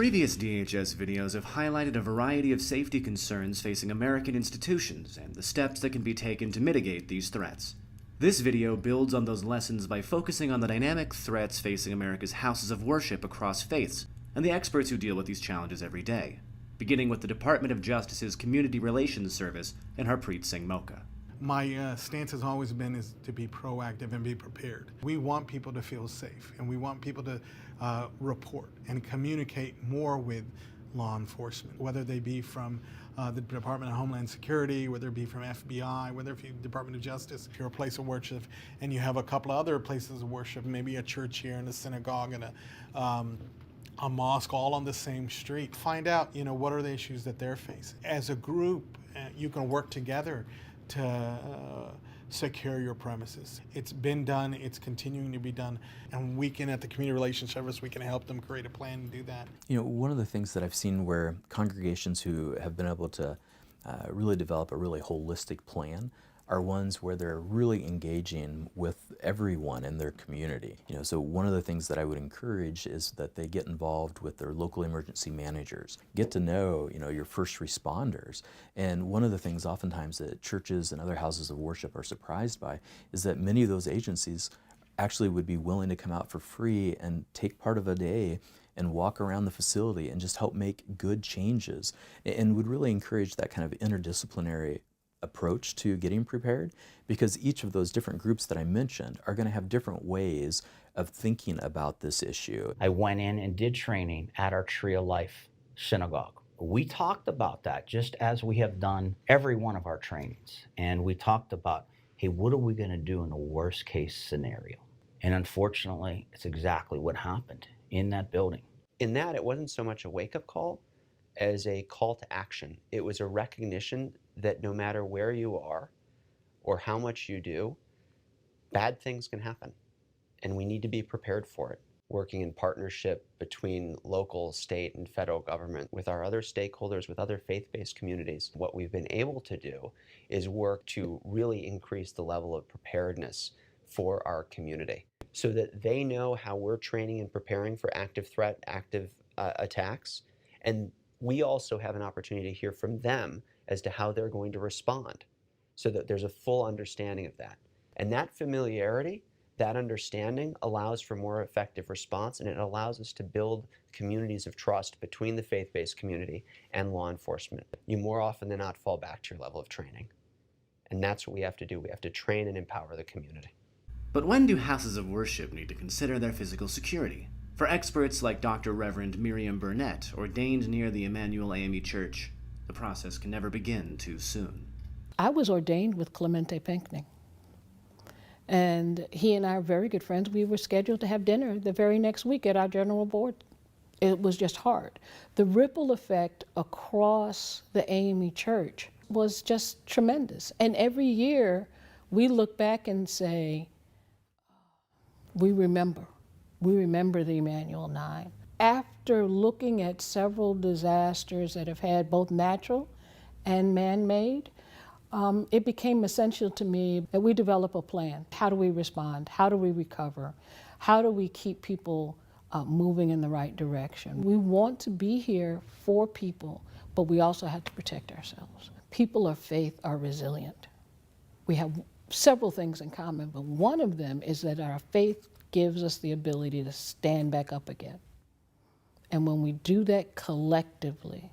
Previous DHS videos have highlighted a variety of safety concerns facing American institutions and the steps that can be taken to mitigate these threats. This video builds on those lessons by focusing on the dynamic threats facing America's houses of worship across faiths and the experts who deal with these challenges every day, beginning with the Department of Justice's Community Relations Service and Harpreet Singh Mocha. My stance has always been is to be proactive and be prepared. We want people to feel safe, and we want people to report and communicate more with law enforcement, whether they be from the Department of Homeland Security, whether it be from FBI, whether it be Department of Justice. If you're a place of worship and you have a couple of other places of worship, maybe a church here and a synagogue and a mosque all on the same street, find out, what are the issues that they're facing. As a group, you can work together to secure your premises. It's been done, it's continuing to be done, and we can, at the Community Relations Service, we can help them create a plan and do that. One of the things that I've seen where congregations who have been able to really develop a really holistic plan are ones where they're really engaging with everyone in their community. So one of the things that I would encourage is that they get involved with their local emergency managers, get to know, your first responders. And one of the things oftentimes that churches and other houses of worship are surprised by is that many of those agencies actually would be willing to come out for free and take part of a day and walk around the facility and just help make good changes, and would really encourage that kind of interdisciplinary approach to getting prepared, because each of those different groups that I mentioned are going to have different ways of thinking about this issue. I went in and did training at our Tree of Life synagogue. We talked about that just as we have done every one of our trainings. And we talked about, hey, what are we going to do in a worst case scenario? And unfortunately, it's exactly what happened in that building. In that, it wasn't so much a wake-up call as a call to action. It was a recognition that no matter where you are or how much you do, bad things can happen, and we need to be prepared for it. Working in partnership between local, state, and federal government with our other stakeholders, with other faith-based communities, what we've been able to do is work to really increase the level of preparedness for our community so that they know how we're training and preparing for active threat, active attacks, and we also have an opportunity to hear from them as to how they're going to respond so that there's a full understanding of that. And that familiarity, that understanding allows for more effective response, and it allows us to build communities of trust between the faith-based community and law enforcement. You more often than not fall back to your level of training. And that's what we have to do. We have to train and empower the community. But when do houses of worship need to consider their physical security? For experts like Dr. Reverend Miriam Burnett, ordained near the Emmanuel AME Church, the process can never begin too soon. I was ordained with Clemente Pinckney, and he and I are very good friends. We were scheduled to have dinner the very next week at our general board. It was just hard. The ripple effect across the AME Church was just tremendous. And every year we look back and say, we remember the Emmanuel 9. After looking at several disasters that have had both natural and man-made, it became essential to me that we develop a plan. How do we respond? How do we recover? How do we keep people moving in the right direction? We want to be here for people, but we also have to protect ourselves. People of faith are resilient. We have several things in common, but one of them is that our faith gives us the ability to stand back up again. And when we do that collectively,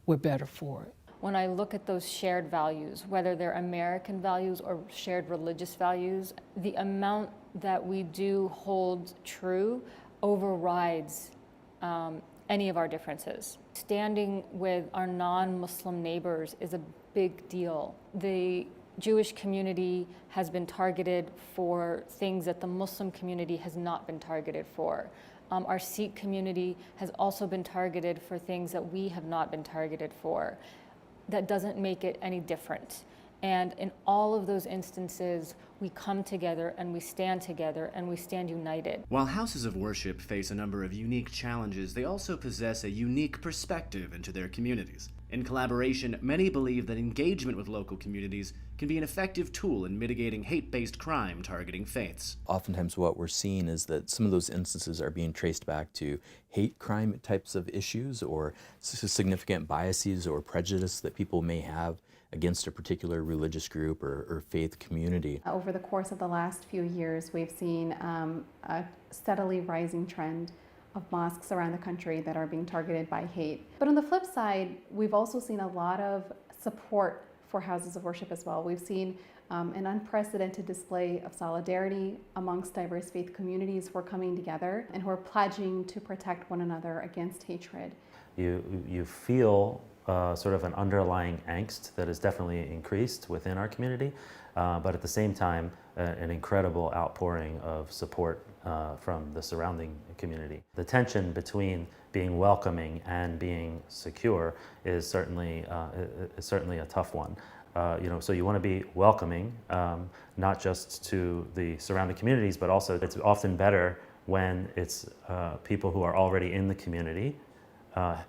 we're better for it. When I look at those shared values, whether they're American values or shared religious values, the amount that we do hold true overrides any of our differences. Standing with our non-Muslim neighbors is a big deal. The Jewish community has been targeted for things that the Muslim community has not been targeted for. Our Sikh community has also been targeted for things that we have not been targeted for. That doesn't make it any different. And in all of those instances, we come together and we stand united. While houses of worship face a number of unique challenges, they also possess a unique perspective into their communities. In collaboration, many believe that engagement with local communities can be an effective tool in mitigating hate-based crime targeting faiths. Oftentimes what we're seeing is that some of those instances are being traced back to hate crime types of issues or significant biases or prejudice that people may have against a particular religious group or faith community. Over the course of the last few years, we've seen a steadily rising trend of mosques around the country that are being targeted by hate. But on the flip side, we've also seen a lot of support for houses of worship as well. We've seen an unprecedented display of solidarity amongst diverse faith communities who are coming together and who are pledging to protect one another against hatred. You feel sort of an underlying angst that is definitely increased within our community, but at the same time, an incredible outpouring of support from the surrounding community. The tension between being welcoming and being secure is certainly a tough one. So you want to be welcoming, not just to the surrounding communities, but also it's often better when it's people who are already in the community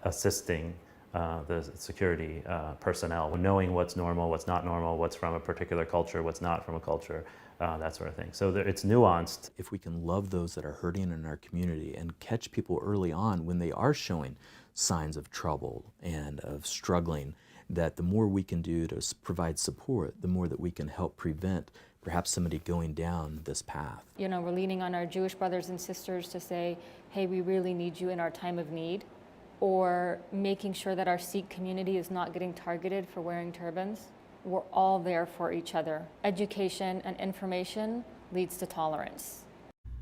assisting the security personnel, knowing what's normal, what's not normal, what's from a particular culture, what's not from a culture, that sort of thing. So it's nuanced. If we can love those that are hurting in our community and catch people early on when they are showing signs of trouble and of struggling, that the more we can do to provide support, the more that we can help prevent perhaps somebody going down this path. You know, we're leaning on our Jewish brothers and sisters to say, hey, we really need you in our time of need, or making sure that our Sikh community is not getting targeted for wearing turbans. We're all there for each other. Education and information leads to tolerance.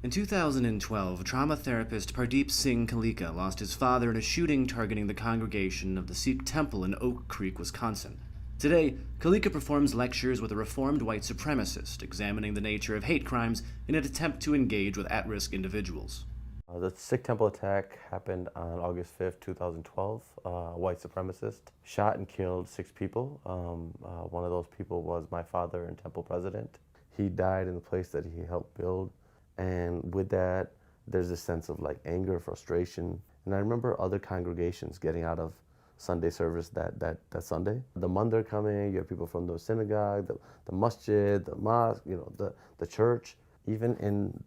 In 2012, trauma therapist Pardeep Singh Kalika lost his father in a shooting targeting the congregation of the Sikh temple in Oak Creek, Wisconsin. Today, Kalika performs lectures with a reformed white supremacist, examining the nature of hate crimes in an attempt to engage with at-risk individuals. The Sikh temple attack happened on August 5th, 2012. A white supremacist shot and killed 6 people. One of those people was my father and temple president. He died in the place that he helped build. And with that, there's a sense of like anger, frustration. And I remember other congregations getting out of Sunday service that Sunday. The mandir coming, you have people from the synagogue, the masjid, the mosque, the church. Even in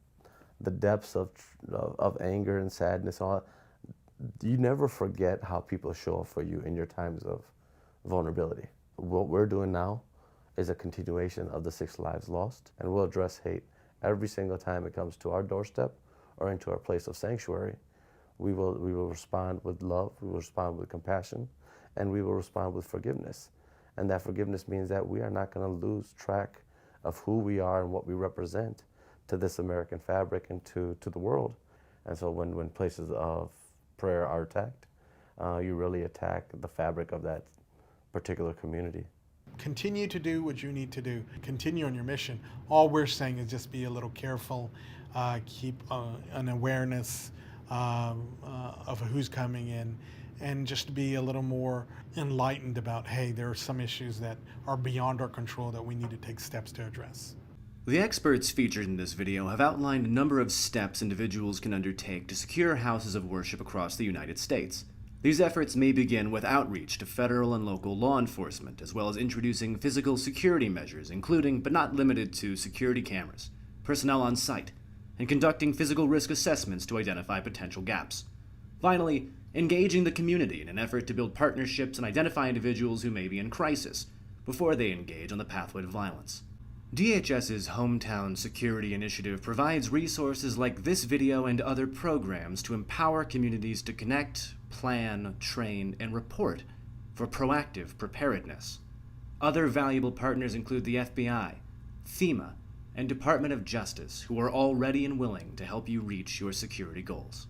the depths of anger and sadness, you never forget how people show up for you in your times of vulnerability. What we're doing now is a continuation of the 6 lives lost, and we'll address hate every single time it comes to our doorstep or into our place of sanctuary. We will respond with love, we will respond with compassion, and we will respond with forgiveness. And that forgiveness means that we are not going to lose track of who we are and what we represent to this American fabric and to the world. And so when places of prayer are attacked, you really attack the fabric of that particular community. Continue to do what you need to do. Continue on your mission. All we're saying is just be a little careful, keep an awareness of who's coming in, and just be a little more enlightened about, hey, there are some issues that are beyond our control that we need to take steps to address. The experts featured in this video have outlined a number of steps individuals can undertake to secure houses of worship across the United States. These efforts may begin with outreach to federal and local law enforcement, as well as introducing physical security measures, including, but not limited to, security cameras, personnel on site, and conducting physical risk assessments to identify potential gaps. Finally, engaging the community in an effort to build partnerships and identify individuals who may be in crisis before they engage on the pathway to violence. DHS's Hometown Security Initiative provides resources like this video and other programs to empower communities to connect, plan, train, and report for proactive preparedness. Other valuable partners include the FBI, FEMA, and Department of Justice, who are all ready and willing to help you reach your security goals.